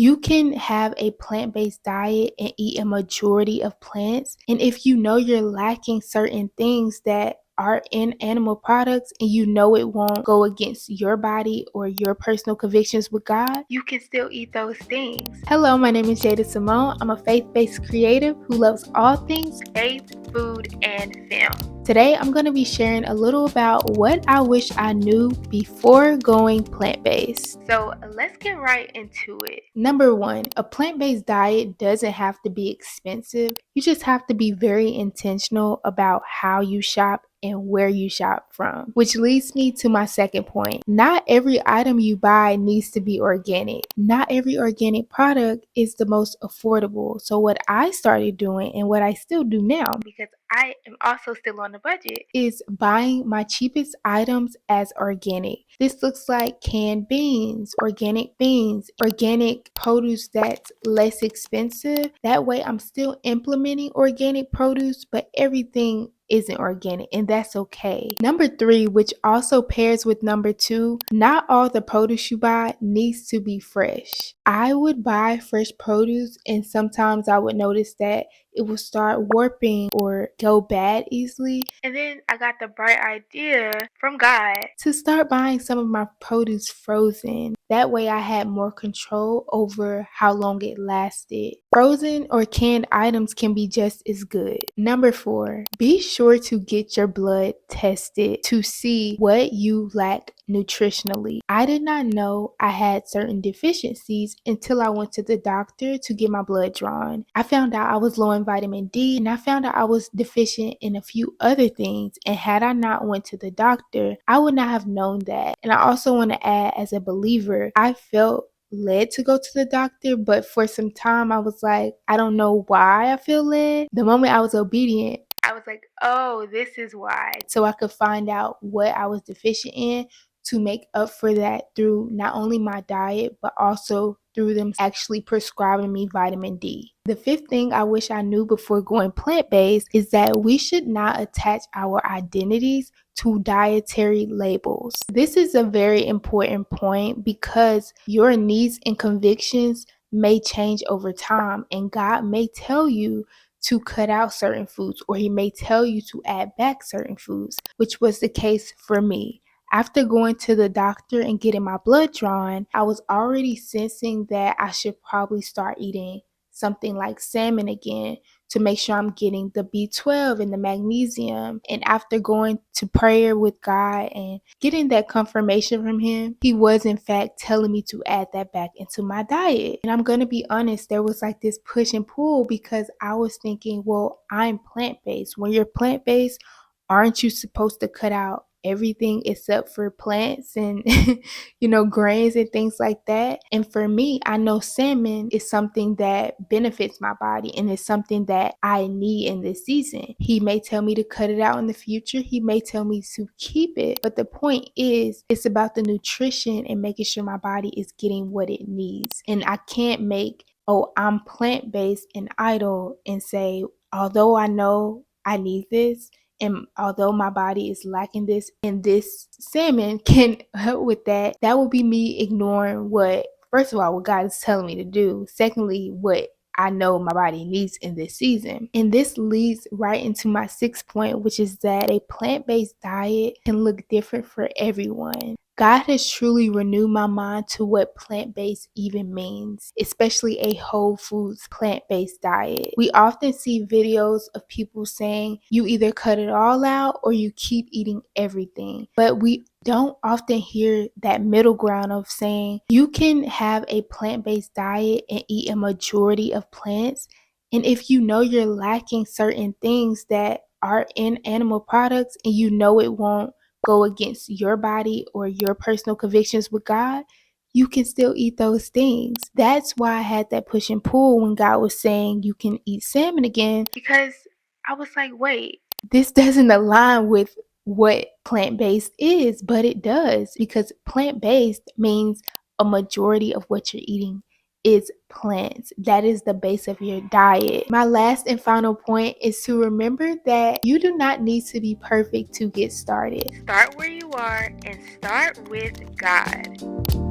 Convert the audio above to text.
You can have a plant-based diet and eat a majority of plants. And if you know you're lacking certain things that are in animal products and you know it won't go against your body or your personal convictions with God, you can still eat those things. Hello, my name is Jada Simone. I'm a faith-based creative who loves all things faith, food, and film. Today, I'm going to be sharing a little about what I wish I knew before going plant-based. So let's get right into it. Number one, a plant-based diet doesn't have to be expensive. You just have to be very intentional about how you shop and where you shop from. Which leads me to my second point. Not every item you buy needs to be organic. Not every organic product is the most affordable. So what I started doing and what I still do now, because I am also still on the budget, is buying my cheapest items as organic. This looks like canned beans, organic produce that's less expensive. That way I'm still implementing organic produce, but everything isn't organic, and that's okay. Number three, which also pairs with number two, not all the produce you buy needs to be fresh. I would buy fresh produce and sometimes I would notice that it will start warping or go bad easily. And then I got the bright idea from God to start buying some of my produce frozen. That way I had more control over how long it lasted. Frozen or canned items can be just as good. Number four, be sure to get your blood tested to see what you lack nutritionally. I did not know I had certain deficiencies until I went to the doctor to get my blood drawn. I found out I was low in vitamin D, and I found out I was deficient in a few other things, and had I not went to the doctor, I would not have known that. And I also want to add, as a believer, I felt led to go to the doctor, but for some time I was like, I don't know why I feel led. The moment I was obedient, I was like, oh, this is why. So I could find out what I was deficient in to make up for that through not only my diet, but also through them actually prescribing me vitamin D. The fifth thing I wish I knew before going plant-based is that we should not attach our identities to dietary labels. This is a very important point because your needs and convictions may change over time, and God may tell you to cut out certain foods, or He may tell you to add back certain foods, which was the case for me. After going to the doctor and getting my blood drawn, I was already sensing that I should probably start eating something like salmon again to make sure I'm getting the B12 and the magnesium. And after going to prayer with God and getting that confirmation from Him, He was in fact telling me to add that back into my diet. And I'm going to be honest, there was like this push and pull because I was thinking, well, I'm plant-based. When you're plant-based, aren't you supposed to cut out everything except for plants and grains and things like that? And for me, I know salmon is something that benefits my body and is something that I need in this season. He may tell me to cut it out in the future. He may tell me to keep it. But the point is, it's about the nutrition and making sure my body is getting what it needs. And I can't make, oh, I'm plant-based and idle and say, although I know I need this, and although my body is lacking this, and this salmon can help with that, that will be me ignoring what, first of all, what God is telling me to do. Secondly, what I know my body needs in this season. And this leads right into my sixth point, which is that a plant-based diet can look different for everyone. God has truly renewed my mind to what plant-based even means, especially a whole foods plant-based diet. We often see videos of people saying you either cut it all out or you keep eating everything. But we don't often hear that middle ground of saying you can have a plant-based diet and eat a majority of plants. And if you know you're lacking certain things that are in animal products and you know it won't go against your body or your personal convictions with God, you can still eat those things. That's why I had that push and pull when God was saying you can eat salmon again, because I was like, wait, this doesn't align with what plant-based is, but it does, because plant-based means a majority of what you're eating is plants. That is the base of your diet. My last and final point is to remember that you do not need to be perfect to get started. Start where you are and start with God.